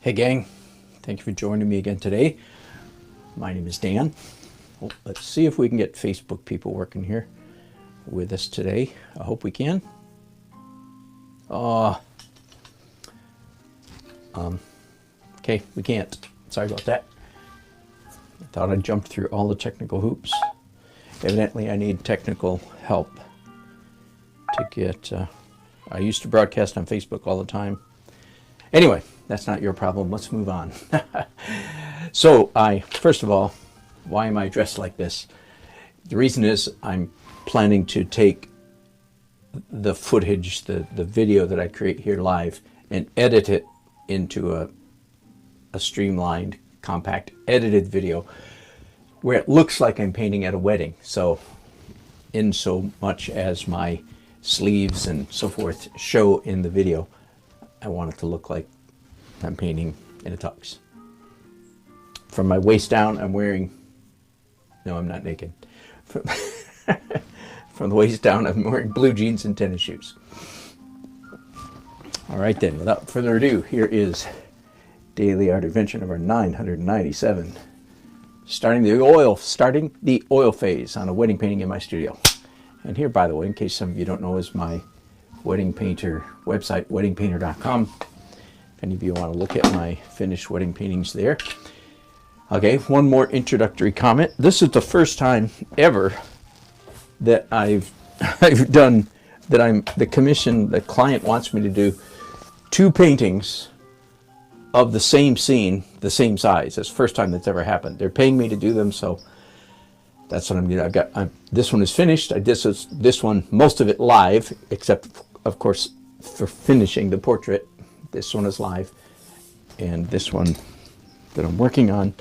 Hey gang, thank you for joining me again today. My name is Dan. Well, let's see if we can get Facebook people working here with us today. I hope we can. Okay, we can't. Sorry about that. I thought I jumped through all the technical hoops. Evidently I need technical help to get, I used to broadcast on Facebook all the time. Anyway, that's not your problem. Let's move on. So first of all, why am I dressed like this? The reason is I'm planning to take the footage, the video that I create here live, and edit it into a streamlined, compact, edited video where it looks like I'm painting at a wedding. So in so much as my sleeves and so forth show in the video, I want it to look like I'm painting in a tux. From my waist down, I'm wearing, no, I'm not naked. From the waist down, I'm wearing blue jeans and tennis shoes. All right then, without further ado, here is Daily Art Adventure number 997. Starting the oil phase on a wedding painting in my studio. And here, by the way, in case some of you don't know, is my wedding painter website, weddingpainter.com. If any of you want to look at my finished wedding paintings there. Okay, one more introductory comment. This is the first time ever that I've done, that the client wants me to do 2 paintings of the same scene, the same size. It's the first time that's ever happened. They're paying me to do them, so that's what I'm doing. This one is finished. I did this one, most of it live, except of course for finishing the portrait. This one is live, and this one that I'm working on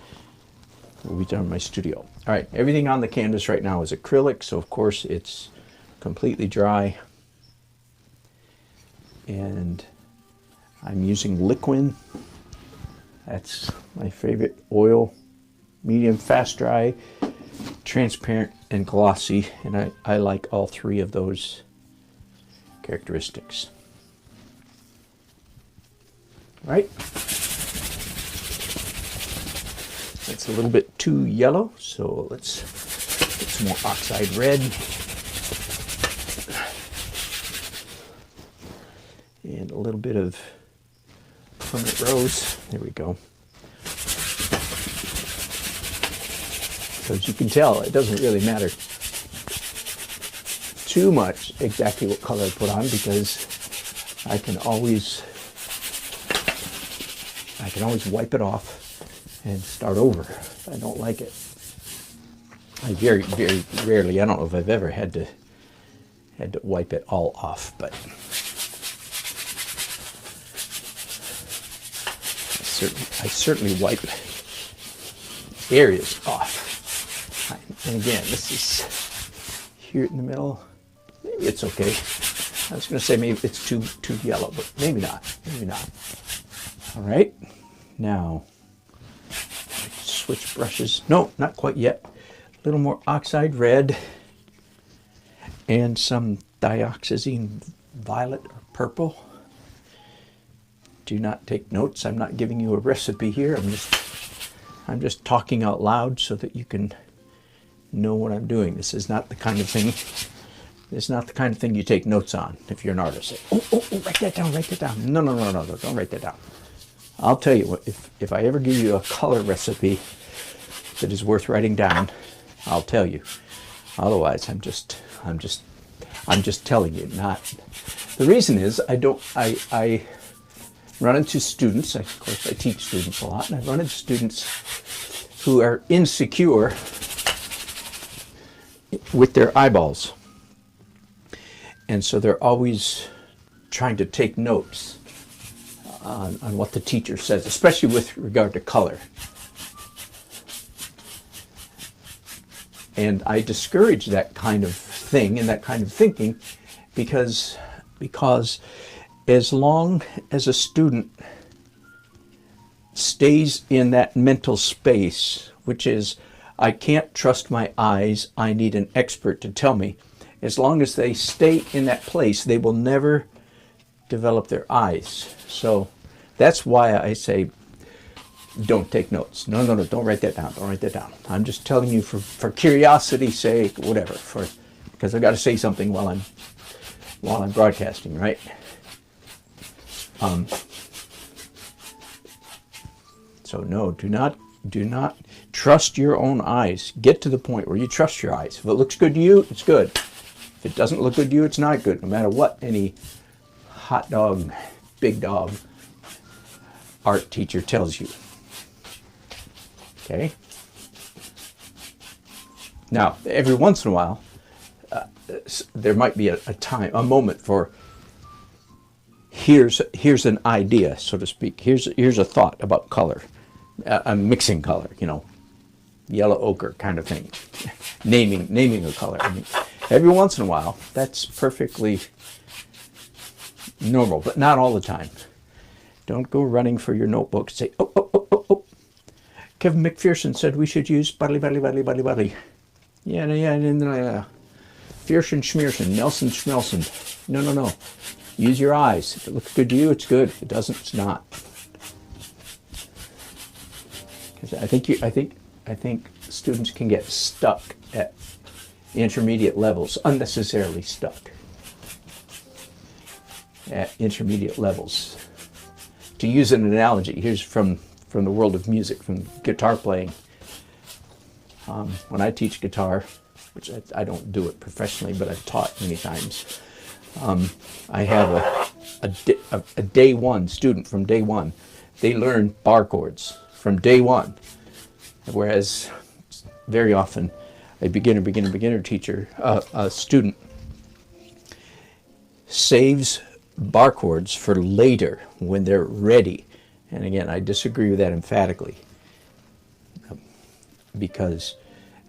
will be done in my studio. All right, everything on the canvas right now is acrylic, so of course it's completely dry. And I'm using Liquin. That's my favorite oil, medium, fast dry, transparent, and glossy, and I like all 3 of those characteristics. Right? It's a little bit too yellow, so let's get some more oxide red. And a little bit of permanent rose. There we go. So as you can tell, it doesn't really matter too much exactly what color I put on, because I can always wipe it off and start over if I don't like it. I very, very rarely, I don't know if I've ever had to wipe it all off, but I certainly wipe areas off. And again, this is here in the middle. Maybe it's okay. I was going to say maybe it's too yellow, but maybe not. Maybe not. All right. Now, switch brushes. No, not quite yet. A little more oxide red and some dioxazine violet or purple. Do not take notes. I'm not giving you a recipe here. I'm just talking out loud so that you can know what I'm doing. This is not the kind of thing. This is not the kind of thing you take notes on if you're an artist. Oh, write that down. Write that down. No, don't write that down. I'll tell you what. If I ever give you a color recipe that is worth writing down, I'll tell you. Otherwise, I'm just telling you. Not. The reason is I run into students. Of course, I teach students a lot, and I run into students who are insecure with their eyeballs, and so they're always trying to take notes on what the teacher says, especially with regard to color. And I discourage that kind of thing and that kind of thinking because as long as a student stays in that mental space, which is, I can't trust my eyes, I need an expert to tell me, as long as they stay in that place, they will never develop their eyes. So that's why I say Don't take notes. No, no, no, don't write that down. Don't write that down. I'm just telling you for curiosity's sake, whatever, because I've got to say something while I'm broadcasting, right? So no, do not trust your own eyes. Get to the point where you trust your eyes. If it looks good to you, it's good. If it doesn't look good to you, it's not good, no matter what any hot dog, big dog art teacher tells you. Okay? Now, every once in a while, there might be a moment for here's an idea, so to speak. Here's a thought about color. I'm mixing color, yellow ochre kind of thing. naming a color. I mean, every once in a while, that's perfectly normal, but not all the time. Don't go running for your notebook and say, oh. Kevin McPherson said we should use buddy. Yeah. Fierson Schmearson, Nelson Schmelson. No. Use your eyes. If it looks good to you, it's good. If it doesn't, it's not. Because I think students can get stuck at intermediate levels, unnecessarily stuck at intermediate levels. To use an analogy, here's from the world of music, from guitar playing. When I teach guitar, which I don't do it professionally, but I've taught many times, I have a day one student from day one. They learn bar chords from day one, whereas very often a beginner teacher, a student, saves bar chords for later when they're ready. And again, I disagree with that emphatically, because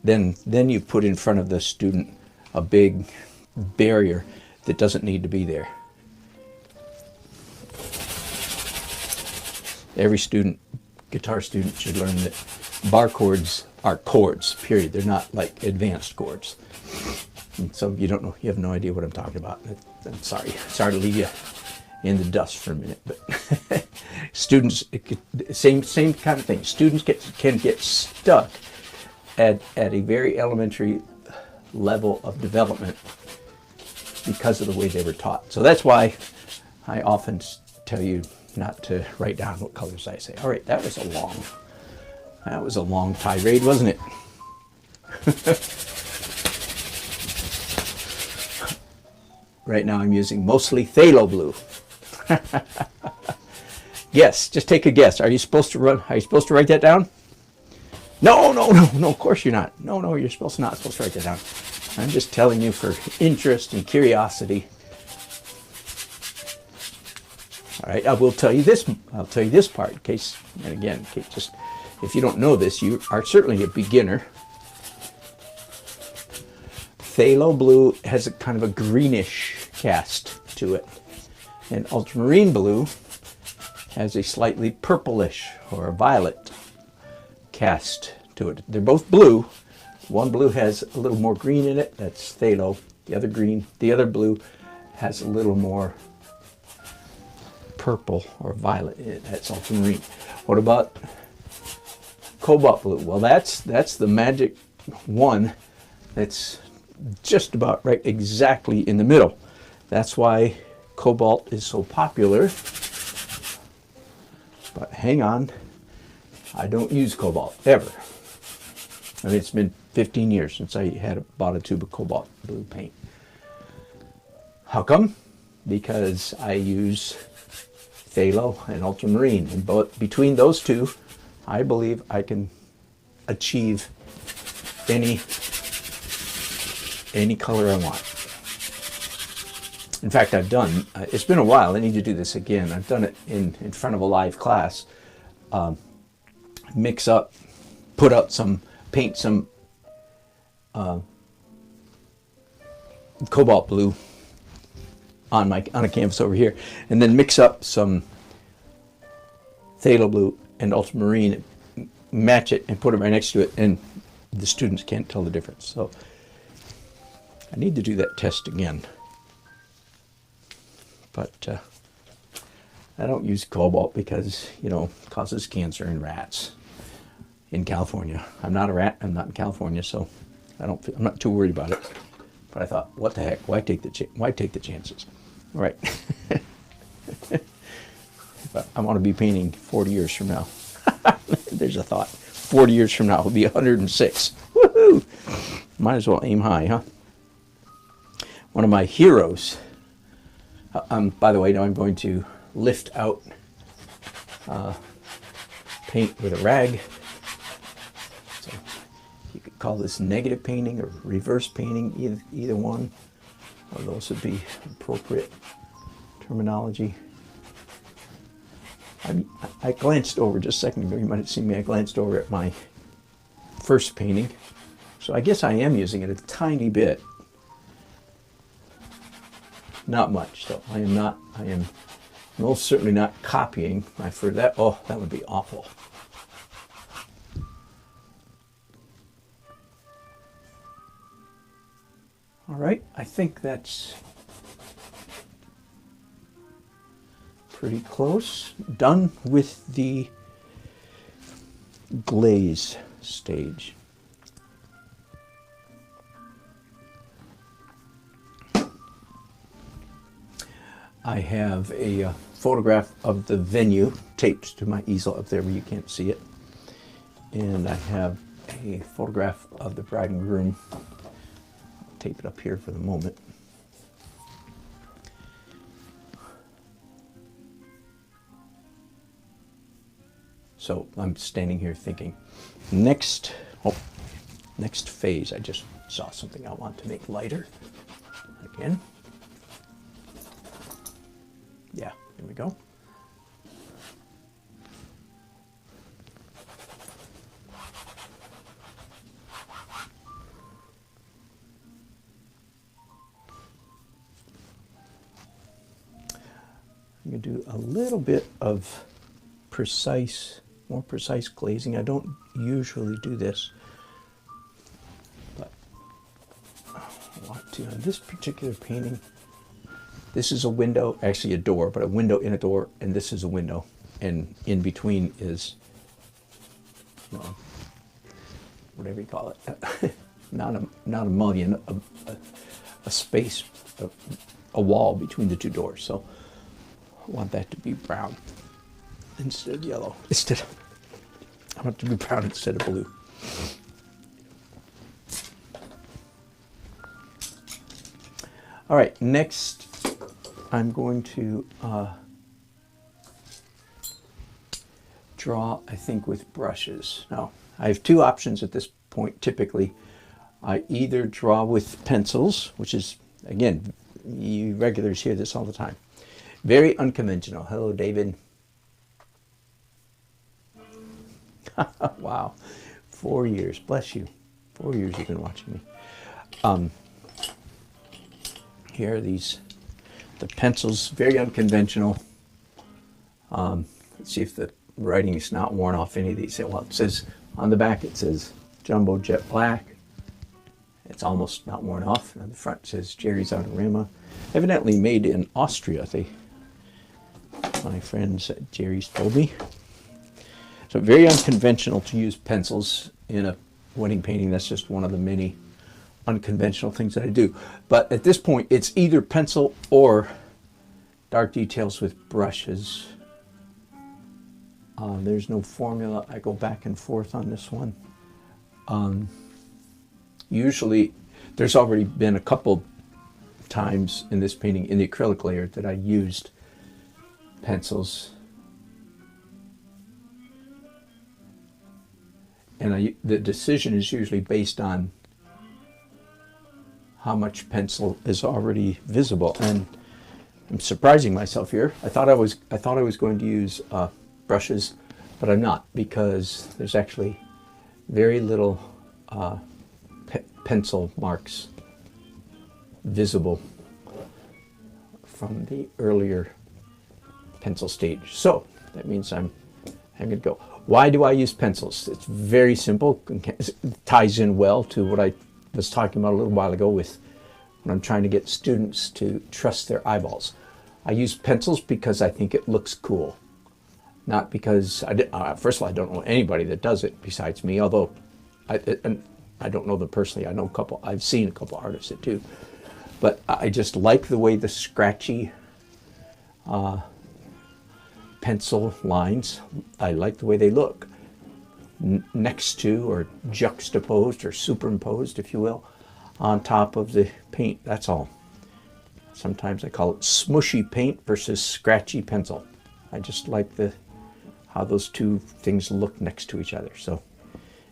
then you put in front of the student a big barrier that doesn't need to be there. Every guitar student should learn that bar chords are chords, period. They're not like advanced chords. And so you have no idea what I'm talking about. I'm sorry to leave you in the dust for a minute, but students, same kind of thing. Students can get stuck at a very elementary level of development because of the way they were taught. So that's why I often tell you not to write down what colors I say. All right, that was a long tirade, wasn't it? Right now I'm using mostly phthalo blue. Yes, just take a guess. Are you supposed to write that down? No, of course you're not. No, you're not supposed to write that down. I'm just telling you for interest and curiosity. All right, I will tell you this. I'll tell you this part in case, and again, just if you don't know this, you are certainly a beginner. Phthalo blue has a kind of a greenish cast to it, and ultramarine blue has a slightly purplish or a violet cast to it. They're both blue. One blue has a little more green in it. That's phthalo. The other blue has a little more purple or violet in it. That's ultramarine. What about cobalt blue? Well, that's the magic one. That's just about right, exactly in the middle. That's why cobalt is so popular. But hang on, I don't use cobalt ever. I mean, it's been 15 years since I bought a tube of cobalt blue paint. How come? Because I use phthalo and ultramarine, and between those two, I believe I can achieve any color I want. In fact, I've done, it's been a while, I need to do this again. I've done it in front of a live class. Mix up, paint some cobalt blue on a canvas over here, and then mix up some phthalo blue and ultramarine, match it and put it right next to it, and the students can't tell the difference. So I need to do that test again. But I don't use cobalt because, you know, it causes cancer in rats in California. I'm not a rat. I'm not in California, so I'm not too worried about it. But I thought, what the heck? Why take the chances? All right. But I want to be painting 40 years from now. There's a thought. 40 years from now, it'll be 106. Woohoo! Might as well aim high, huh? One of my heroes. By the way, now I'm going to lift out paint with a rag. So you could call this negative painting or reverse painting, either one. Or those would be appropriate terminology. I glanced over just a second ago. You might have seen me. I glanced over at my first painting. So I guess I am using it a tiny bit. Not much, though. I am most certainly not copying my first. Oh, that would be awful. All right, I think that's pretty close. Done with the glaze stage. I have a photograph of the venue taped to my easel up there where you can't see it. And I have a photograph of the bride and groom. I'll tape it up here for the moment. So I'm standing here thinking, next phase, I just saw something I want to make lighter. Again. Yeah, here we go. I'm going to do a little bit of more precise glazing. I don't usually do this, but I want to. On this particular painting, this is a window, actually a door, but a window in a door, and this is a window, and in between is, whatever you call it, not a mullion, a space, a wall between the two doors. So I want that to be brown instead of yellow. I want it to be brown instead of blue. All right, next I'm going to draw, I think, with brushes. Now, I have two options at this point. Typically, I either draw with pencils, which is, again, you regulars hear this all the time. Very unconventional. Hello, David. Wow, 4 years. Bless you. 4 years you've been watching me. Here are the pencils, very unconventional. Let's see if the writing is not worn off any of these. Well, it says on the back, it says Jumbo Jet Black. It's almost not worn off. And on the front it says Jerry's Autorama. Evidently made in Austria. My friends at Jerry's told me. So very unconventional to use pencils in a wedding painting. That's just one of the many unconventional things that I do. But at this point, it's either pencil or dark details with brushes. There's no formula. I go back and forth on this one. Usually, there's already been a couple times in this painting in the acrylic layer that I used pencils. And the decision is usually based on how much pencil is already visible. And I'm surprising myself here. I thought I was going to use brushes, but I'm not, because there's actually very little pencil marks visible from the earlier pencil stage. So that means I'm going to go. Why do I use pencils? It's very simple. It ties in well to what I was talking about a little while ago with when I'm trying to get students to trust their eyeballs. I use pencils because I think it looks cool. Not because, first of all, I don't know anybody that does it besides me, although I don't know them personally. I know a couple, I've seen a couple artists that do. But I just like the way the scratchy pencil lines, I like the way they look. Next to, or juxtaposed, or superimposed, if you will, on top of the paint, that's all. Sometimes I call it smushy paint versus scratchy pencil. I just like how those two things look next to each other. So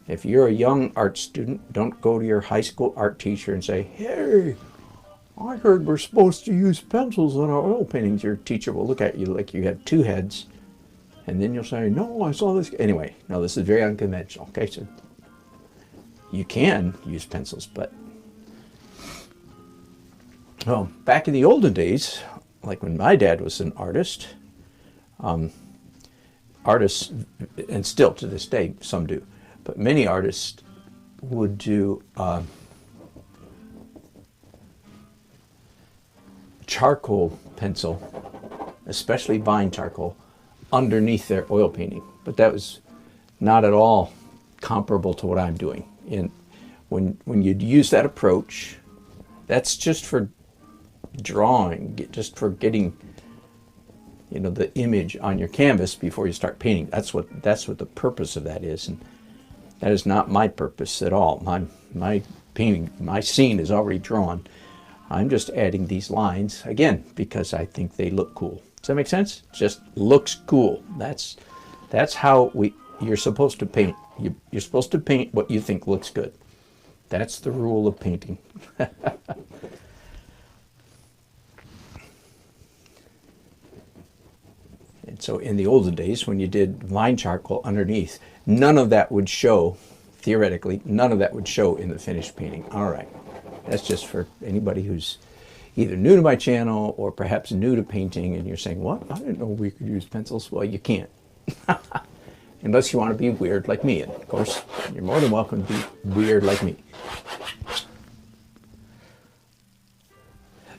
if you're a young art student, don't go to your high school art teacher and say, hey, I heard we're supposed to use pencils on our oil paintings. Your teacher will look at you like you have two heads, and then you'll say, no, I saw this. Anyway, no, this is very unconventional. Okay, so you can use pencils, but well, back in the olden days, like when my dad was an artist, artists, and still to this day, some do, but many artists would do charcoal pencil, especially vine charcoal, underneath their oil painting. But that was not at all comparable to what I'm doing. And when you'd use that approach, that's just for drawing, just for getting, you know, the image on your canvas before you start painting. That's what the purpose of that is, and that is not my purpose at all. My painting, my scene is already drawn. I'm just adding these lines again because I think they look cool. Does that make sense? Just looks cool. That's how you're supposed to paint. You're supposed to paint what you think looks good. That's the rule of painting. And so in the olden days, when you did vine charcoal underneath, none of that would show, theoretically, none of that would show in the finished painting. All right. That's just for anybody who's either new to my channel or perhaps new to painting, and you're saying, what? I didn't know we could use pencils. Well, you can't. Unless you want to be weird like me. And of course, you're more than welcome to be weird like me.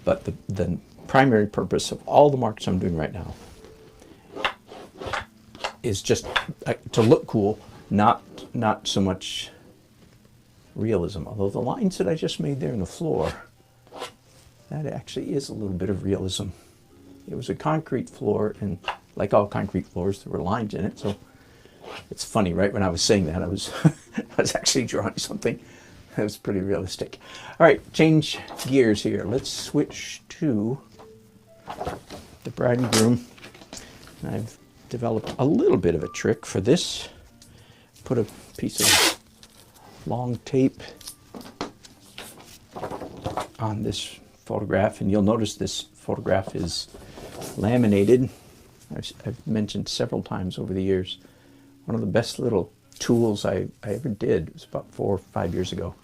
But the primary purpose of all the marks I'm doing right now is just to look cool, not so much realism. Although the lines that I just made there in the floor, that actually is a little bit of realism. It was a concrete floor, and like all concrete floors, there were lines in it. So it's funny, right? When I was saying that, I was I was actually drawing something that was pretty realistic. All right, change gears here. Let's switch to the bride and groom. I've developed a little bit of a trick for this. Put a piece of long tape on this photograph, and you'll notice this photograph is laminated. I've mentioned several times over the years, one of the best little tools I ever did was about 4 or 5 years ago.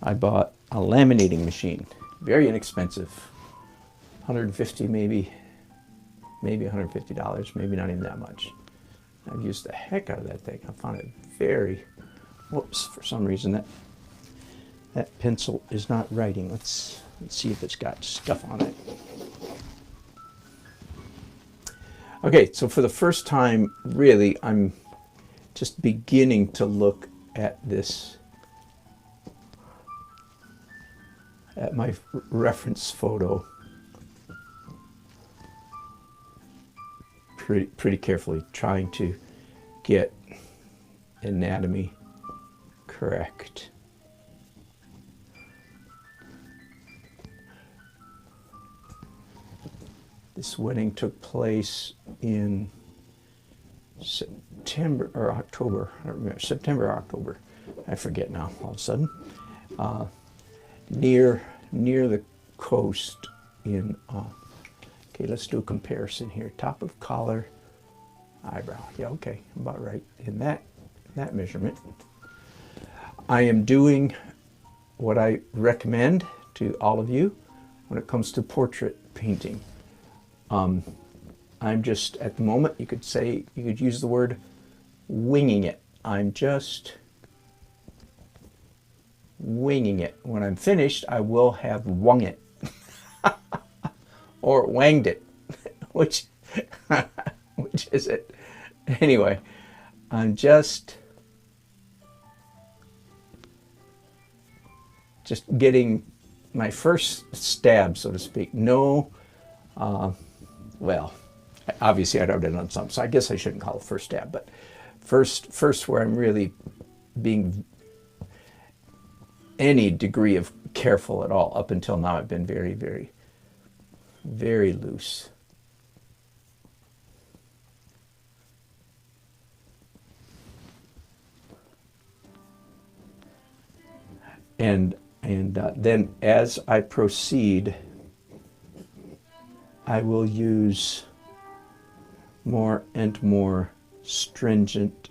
I bought a laminating machine, very inexpensive, $150 maybe $150, maybe not even that much. I've used the heck out of that thing. I found it very, whoops, for some reason that pencil is not writing. Let's see if it's got stuff on it. Okay, so for the first time, really, I'm just beginning to look at this, at my reference photo pretty carefully, trying to get anatomy correct. This wedding took place in September or October. I don't remember. September or October. I forget now all of a sudden. Near the coast in, okay, let's do a comparison here. Top of collar, eyebrow. Yeah, okay, about right in that measurement. I am doing what I recommend to all of you when it comes to portrait painting. I'm just, at the moment, you could use the word winging it. I'm just winging it. When I'm finished, I will have wung it or wanged it. which, which is it? Anyway, I'm just getting my first stab, so to speak. No, well, obviously I'd already done some, so I guess I shouldn't call it first stab, but first where I'm really being any degree of careful at all. Up until now, I've been very, very, very loose. And then as I proceed, I will use more and more stringent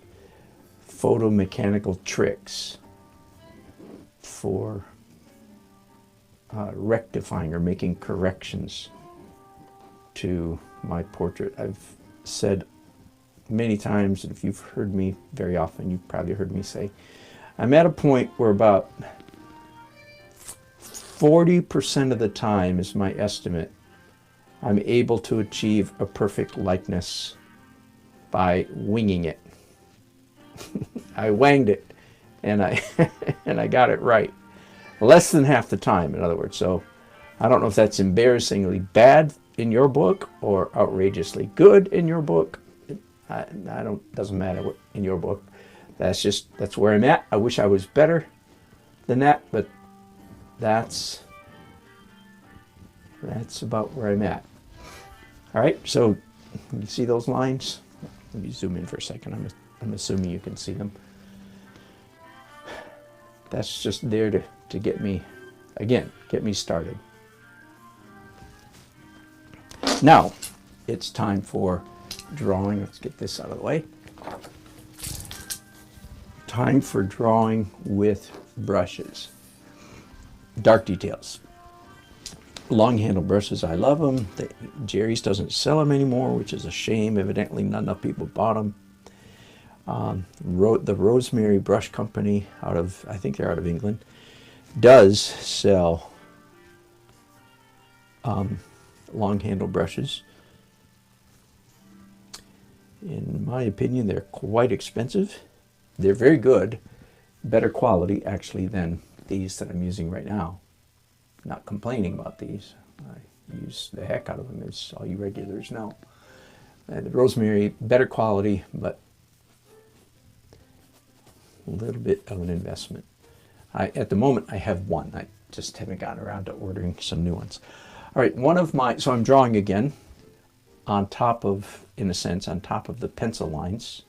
photomechanical tricks for rectifying or making corrections to my portrait. I've said many times, and if you've heard me very often, you've probably heard me say, I'm at a point where about 40% of the time is my estimate, I'm able to achieve a perfect likeness by winging it. I wanged it, and I and I got it right. Less than half the time, in other words. So I don't know if that's embarrassingly bad in your book or outrageously good in your book. Doesn't matter what in your book. That's where I'm at. I wish I was better than that, but that's about where I'm at. All right, so you see those lines? Let me zoom in for a second. I'm assuming you can see them. That's just there to get me, again, get me started. Now, it's time for drawing. Let's get this out of the way. Time for drawing with brushes. Dark details. Long handle brushes, I love them. Jerry's doesn't sell them anymore, which is a shame. Evidently, not enough people bought them. The Rosemary Brush Company, I think they're out of England, does sell long handle brushes. In my opinion, they're quite expensive. They're very good, better quality actually than these that I'm using right now. Not complaining about these. I use the heck out of them, as all you regulars know. The Rosemary, better quality, but a little bit of an investment. At the moment, I have one. I just haven't gotten around to ordering some new ones. All right, so I'm drawing again on top of, in a sense, on top of the pencil lines,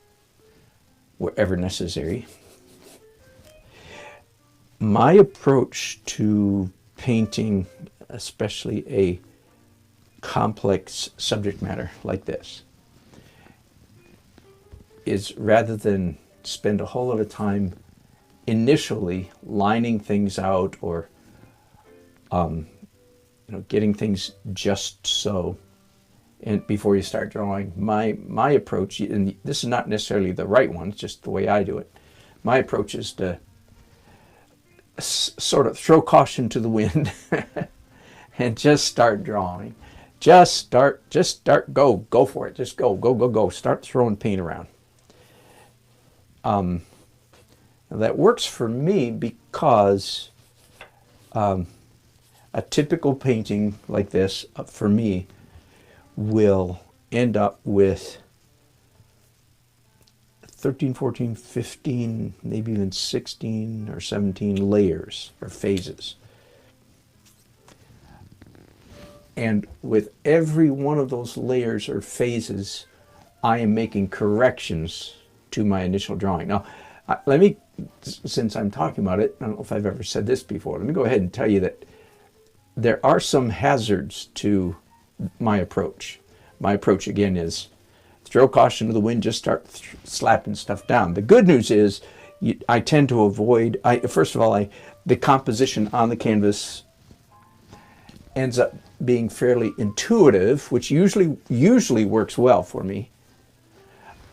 wherever necessary. My approach to painting, especially a complex subject matter like this, is rather than spend a whole lot of time initially lining things out or getting things just so, and before you start drawing, my approach, and this is not necessarily the right one, it's just the way I do it. My approach is to sort of throw caution to the wind and just start drawing. Just start, go for it. Just go. Start throwing paint around. That works for me because a typical painting like this, for me, will end up with 13, 14, 15, maybe even 16 or 17 layers or phases. And with every one of those layers or phases, I am making corrections to my initial drawing. Now, let me, since I'm talking about it, I don't know if I've ever said this before, let me go ahead and tell you that there are some hazards to my approach. My approach, again, is throw caution to the wind, just start slapping stuff down. The good news is I tend to avoid, first of all, the composition on the canvas ends up being fairly intuitive, which usually works well for me.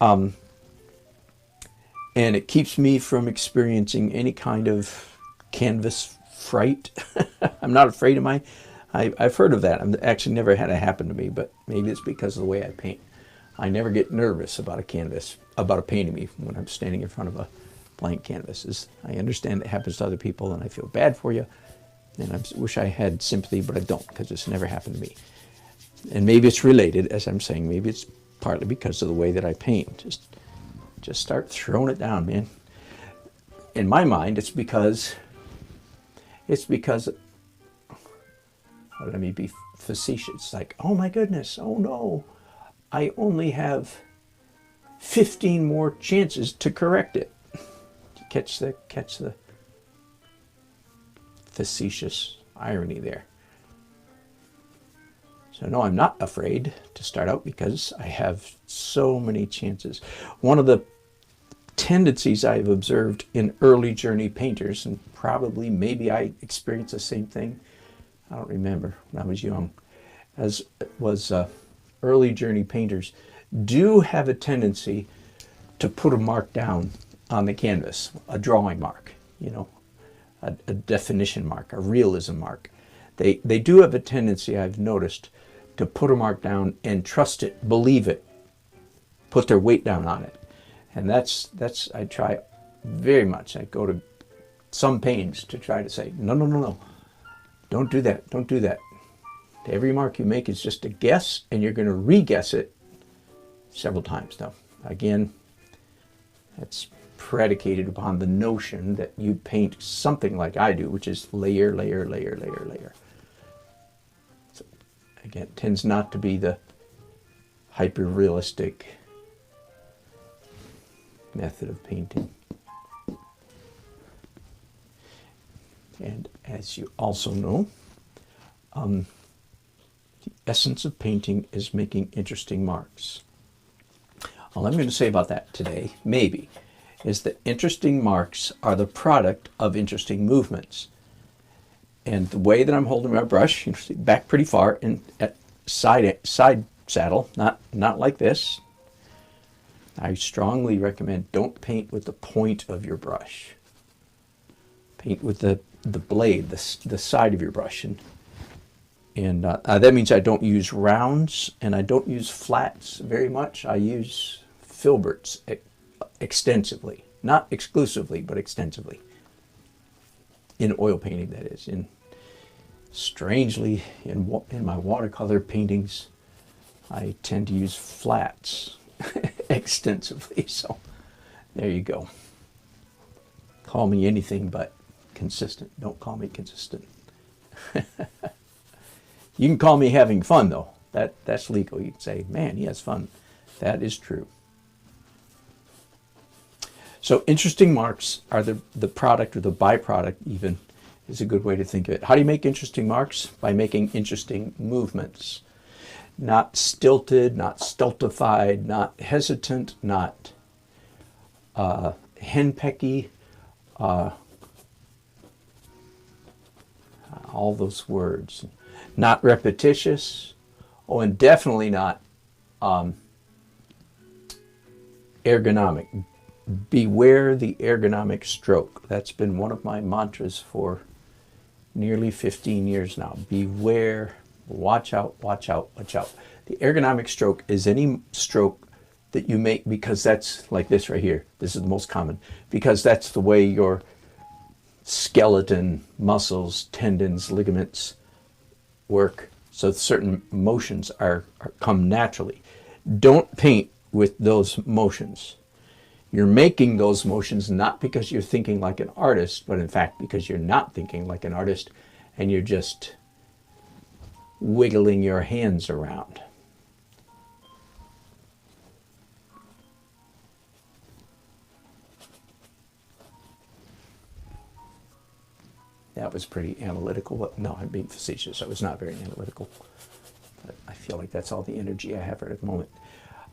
And it keeps me from experiencing any kind of canvas fright. I'm not afraid of my I've heard of that. I've actually never had it happen to me, but maybe it's because of the way I paint. I never get nervous about a canvas, about a painting me when I'm standing in front of a blank canvas. I understand it happens to other people, and I feel bad for you, and I wish I had sympathy, but I don't, because it's never happened to me. And maybe it's related, as I'm saying. Maybe it's partly because of the way that I paint. Just start throwing it down, man. In my mind, it's because, let me be facetious, like, oh my goodness, oh no, I only have 15 more chances to correct it. Catch the facetious irony there. So no, I'm not afraid to start out because I have so many chances. One of the tendencies I've observed in early journey painters, and probably maybe I experienced the same thing, I don't remember when I was young, as was early journey painters do have a tendency to put a mark down on the canvas, a drawing mark, you know, a definition mark, a realism mark. They do have a tendency, I've noticed, to put a mark down and trust it, believe it, put their weight down on it. And that's I try very much. I go to some pains to try to say, no, no, no, no, don't do that, don't do that. Every mark you make is just a guess, and you're going to re-guess it several times. Now, again, that's predicated upon the notion that you paint something like I do, which is layer, layer, layer, layer, layer. So, again, it tends not to be the hyper-realistic method of painting. And as you also know, the essence of painting is making interesting marks. All I'm going to say about that today, maybe, is that interesting marks are the product of interesting movements. And the way that I'm holding my brush, you see, back pretty far and at side saddle, not like this. I strongly recommend don't paint with the point of your brush. Paint with the blade, the side of your brush. And that means I don't use rounds and I don't use flats very much. I use filberts extensively, not exclusively, but extensively. In oil painting, that is. Strangely, in my watercolor paintings, I tend to use flats extensively. So there you go. Call me anything but consistent. Don't call me consistent. You can call me having fun, though. That's legal. You can say, man, he has fun. That is true. So interesting marks are the product, or the byproduct even, is a good way to think of it. How do you make interesting marks? By making interesting movements. Not stilted, not stultified, not hesitant, not henpecky, all those words. Not repetitious. Oh, and definitely not ergonomic. Beware the ergonomic stroke. That's been one of my mantras for nearly 15 years now. Beware, watch out, watch out, watch out. The ergonomic stroke is any stroke that you make because that's like this right here. This is the most common. Because that's the way your skeleton, muscles, tendons, ligaments work. So certain motions come naturally. Don't paint with those motions. You're making those motions not because you're thinking like an artist, but in fact because you're not thinking like an artist and you're just wiggling your hands around. That was pretty analytical. But no, I'm being facetious. I was not very analytical. But I feel like that's all the energy I have right at the moment.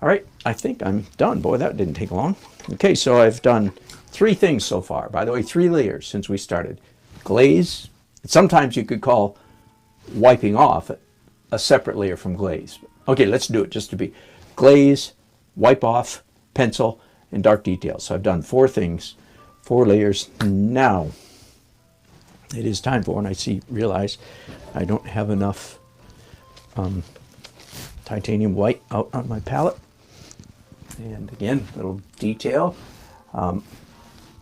All right, I think I'm done. Boy, that didn't take long. Okay, so I've done 3 things so far. By the way, 3 layers since we started. Glaze. Sometimes you could call wiping off a separate layer from glaze. Okay, let's do it just to be. Glaze, wipe off, pencil, and dark details. So I've done 4 things, 4 layers. Now, it is time for, and realize I don't have enough titanium white out on my palette. And again, little detail.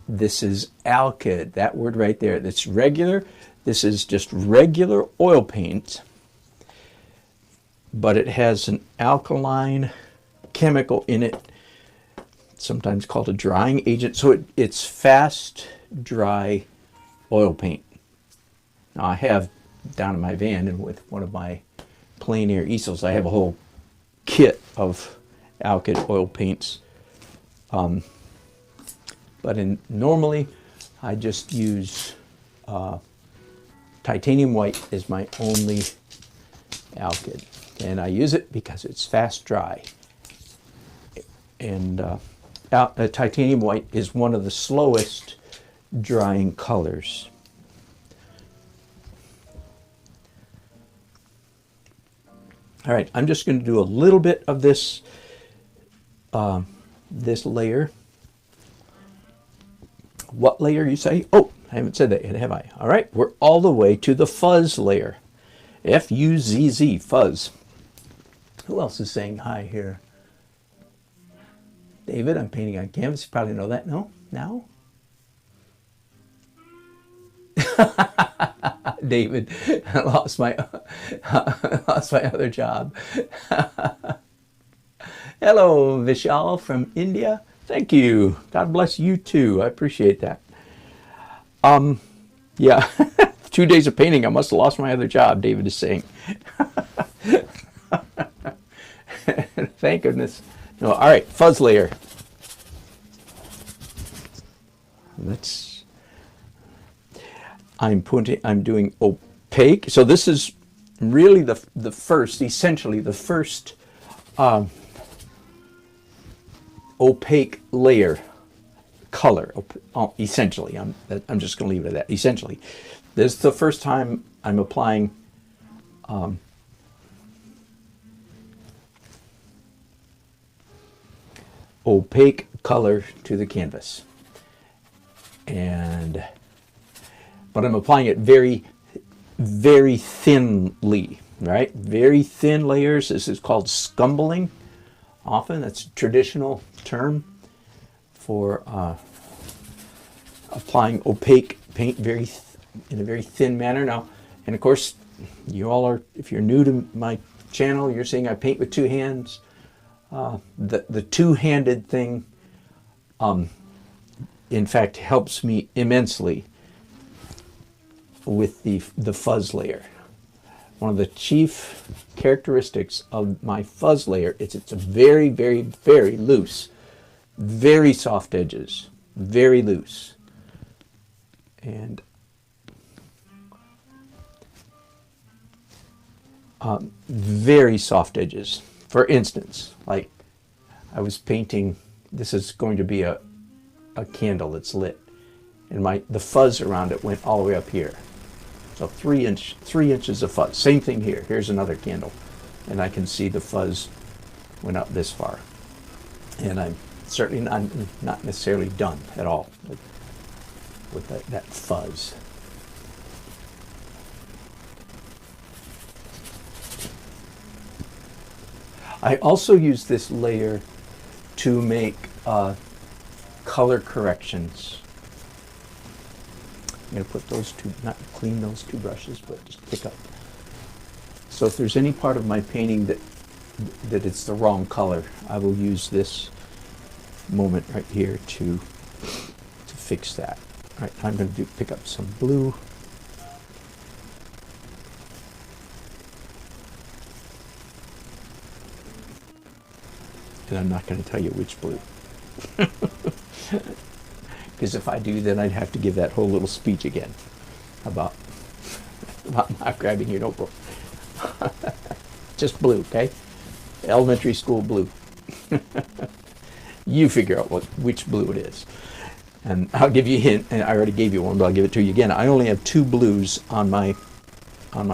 This is alkyd, that word right there. That's regular. This is just regular oil paint, but it has an alkaline chemical in it, sometimes called a drying agent. So it's fast, dry oil paint. Now I have down in my van, and with one of my plein air easels, I have a whole kit of alkyd oil paints. But normally I just use titanium white as my only alkyd. And I use it because it's fast dry. And titanium white is one of the slowest drying colors. All right, I'm just going to do a little bit of this this layer. What layer, you say? Oh, I haven't said that yet, have I? All right, we're all the way to the fuzz layer. F-U-Z-Z, fuzz. Who else is saying hi here? David, I'm painting on canvas. You probably know that. No? Now? David, I lost my other job. Hello, Vishal from India. Thank you. God bless you too. I appreciate that. Yeah, 2 days of painting. I must have lost my other job, David is saying. Thank goodness. No, all right, fuzz layer. I'm doing opaque. So this is really essentially the first opaque layer color. Essentially, I'm just going to leave it at that. Essentially, this is the first time I'm applying opaque color to the canvas, but I'm applying it very, very thinly, right? Very thin layers. This is called scumbling. Often that's a traditional term for applying opaque paint in a very thin manner. Now, and of course, you all are, if you're new to my channel, you're seeing I paint with two hands. The two-handed thing, in fact, helps me immensely with the fuzz layer. One of the chief characteristics of my fuzz layer is it's a very, very, very loose, very soft edges, very loose. And very soft edges. For instance, like I was painting, this is going to be a candle that's lit, and the fuzz around it went all the way up here. So 3 inches of fuzz. Same thing here. Here's another candle, and I can see the fuzz went up this far. And I'm certainly not necessarily done at all with that fuzz. I also use this layer to make color corrections. I'm going to put those two, not clean those two brushes, but just pick up. So if there's any part of my painting that it's the wrong color, I will use this moment right here to fix that. All right, I'm going to pick up some blue. And I'm not going to tell you which blue. Because if I do, then I'd have to give that whole little speech again about not grabbing your notebook. Just blue, okay? Elementary school blue. You figure out which blue it is. And I'll give you a hint, and I already gave you one, but I'll give it to you again. I only have 2 blues on my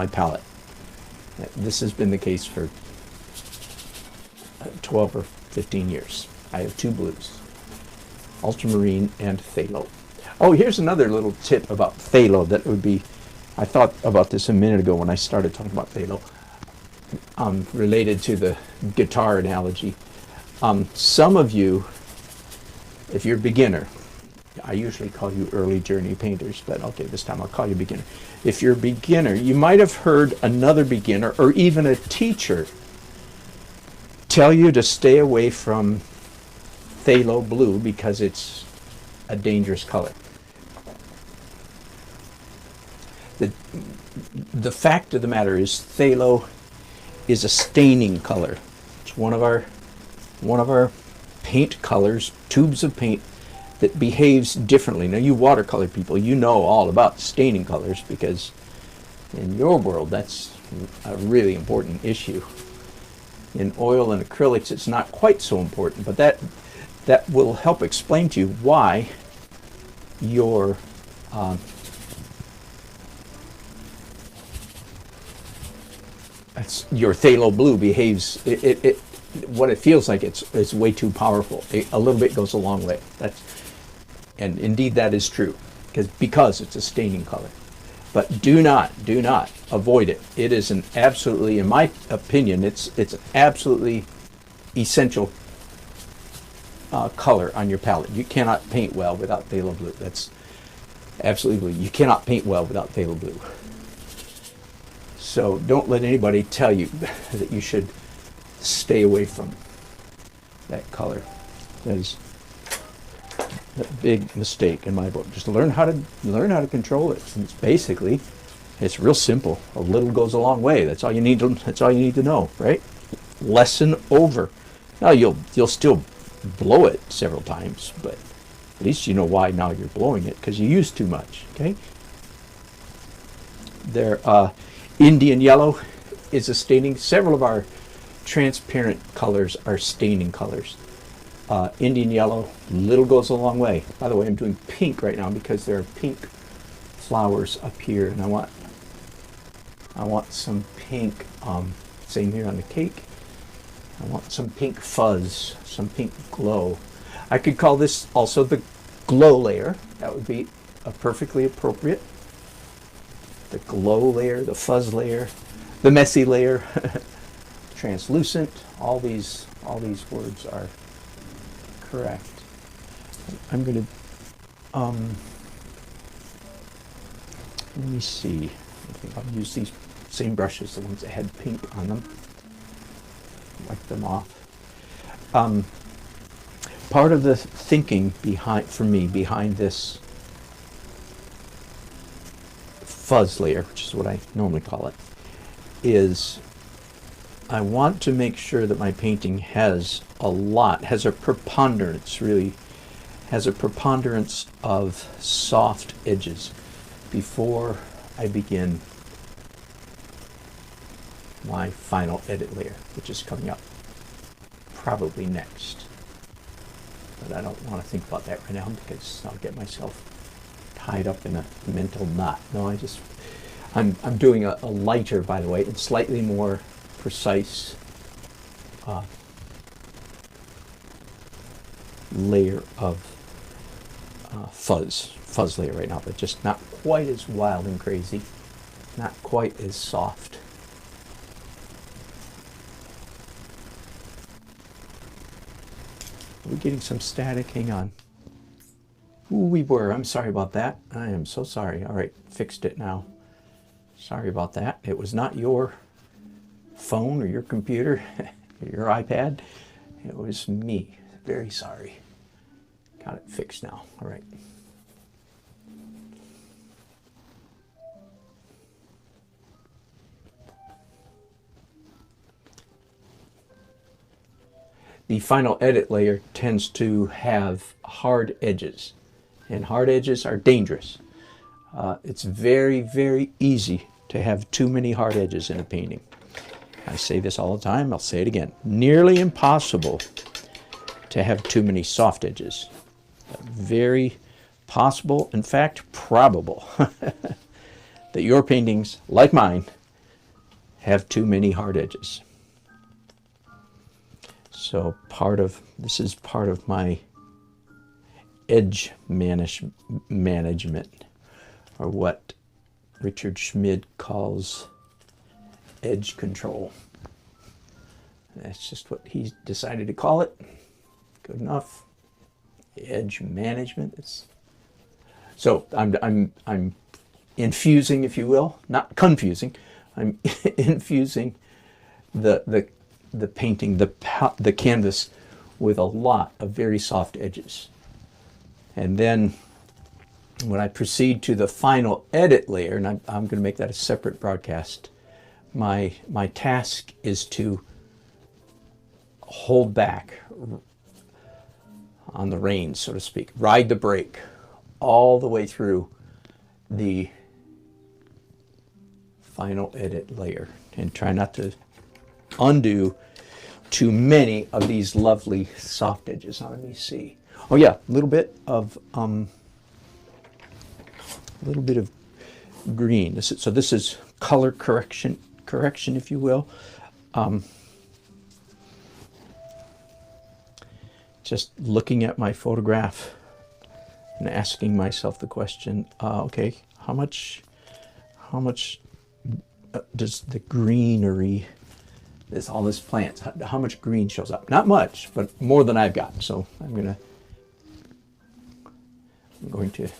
palette. This has been the case for 12 or 15 years. I have 2 blues, ultramarine and phthalo. Oh, here's another little tip about phthalo that would be I thought about this a minute ago when I started talking about phthalo, related to the guitar analogy. Some of you, if you're a beginner, I usually call you early journey painters, but okay, this time I'll call you beginner. If you're a beginner, you might have heard another beginner or even a teacher tell you to stay away from phthalo blue because it's a dangerous color. The fact of the matter is phthalo is a staining color. It's one of our paint colors, tubes of paint, that behaves differently. Now, you watercolor people, you know all about staining colors because in your world that's a really important issue. In oil and acrylics it's not quite so important, but that will help explain to you why your phthalo blue behaves. What it feels like, it's way too powerful. A little bit goes a long way. And indeed that is true because it's a staining color. But do not avoid it. It is an absolutely, in my opinion, it's an absolutely essential color on your palette. You cannot paint well without phthalo blue. That's absolutely, you cannot paint well without phthalo blue. So don't let anybody tell you that you should stay away from that color. That is a big mistake in my book. Just learn how to control it. It's real simple. A little goes a long way. That's all you need to know, right? Lesson over. Now you'll still blow it several times, but at least you know why now you're blowing it, because you used too much. Okay. Indian yellow is a staining. Several of our transparent colors are staining colors. Indian yellow, little goes a long way. By the way, I'm doing pink right now because there are pink flowers up here, and I want some pink. Same here on the cake. I want some pink fuzz, some pink glow. I could call this also the glow layer. That would be perfectly appropriate. The glow layer, the fuzz layer, the messy layer, translucent. All these words are correct. I'm going to let me see. I think I'll use these same brushes, the ones that had pink on them. Wipe them off. Part of the thinking behind this fuzz layer, which is what I normally call it, is I want to make sure that my painting has a preponderance of soft edges before I begin my final edit layer, which is coming up probably next. But I don't want to think about that right now because I'll get myself tied up in a mental knot. No, I'm doing a lighter, by the way, and slightly more precise layer of fuzz layer right now, but just not quite as wild and crazy, not quite as soft. We're getting some static. Hang on. Ooh, we were. I'm sorry about that. I am so sorry. All right, fixed it now. Sorry about that. It was not your phone or your computer, or your iPad. It was me. Very sorry. Got it fixed now. All right. The final edit layer tends to have hard edges, and hard edges are dangerous. It's very, very easy to have too many hard edges in a painting. I say this all the time, I'll say it again. Nearly impossible to have too many soft edges. Very possible, in fact, probable, that your paintings, like mine, have too many hard edges. So this is part of my edge management, or what Richard Schmid calls edge control. That's just what he decided to call it. Good enough. Edge management. So I'm infusing, if you will, not confusing. I'm infusing the painting, the canvas, with a lot of very soft edges. And then when I proceed to the final edit layer, and I'm going to make that a separate broadcast, my task is to hold back on the reins, so to speak, ride the brake all the way through the final edit layer, and try not to undo too many of these lovely soft edges. Now, let me see. Oh yeah, a little bit of green. This is color correction, if you will. Just looking at my photograph and asking myself the question: okay, how much does the greenery? There's all this plants. How much green shows up? Not much, but more than I've got. So I'm going to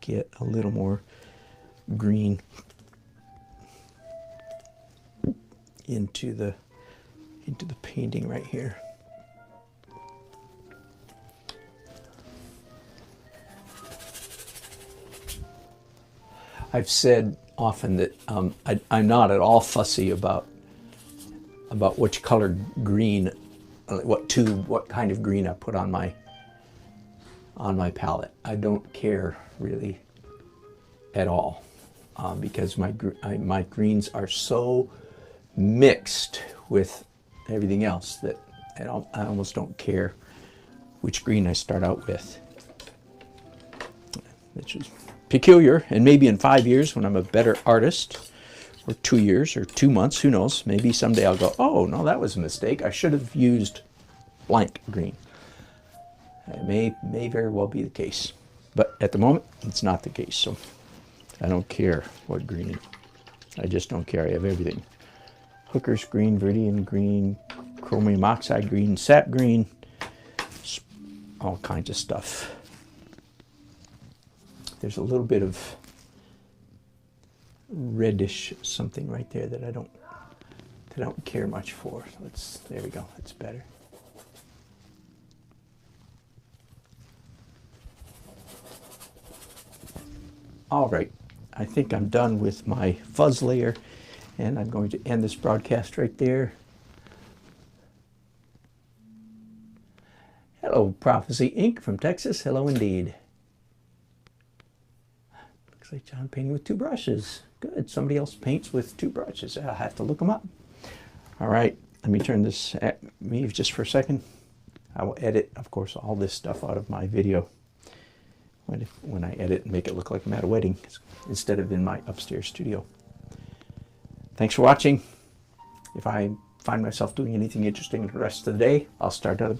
get a little more green into the painting right here. I've said often that I'm not at all fussy about which color green, what kind of green I put on my palette. I don't care really at all, because my greens are so mixed with everything else that I almost don't care which green I start out with. Which is peculiar, and maybe in 5 years when I'm a better artist, or 2 years or 2 months, who knows, maybe someday I'll go, oh no, that was a mistake, I should have used blank green. It may very well be the case, but at the moment it's not the case. So I don't care what green, I just don't care. I have everything: Hooker's green, Viridian green, chromium oxide green, sap green, all kinds of stuff. There's a little bit of reddish something right there that I don't care much for. There we go. That's better. All right, I think I'm done with my fuzz layer, and I'm going to end this broadcast right there. Hello, Prophecy Inc. from Texas. Hello indeed. Looks like John painting with 2 brushes. Good. Somebody else paints with 2 brushes. I'll have to look them up. All right. Let me turn this at me just for a second. I will edit, of course, all this stuff out of my video when I edit and make it look like I'm at a wedding instead of in my upstairs studio. Thanks for watching. If I find myself doing anything interesting the rest of the day, I'll start out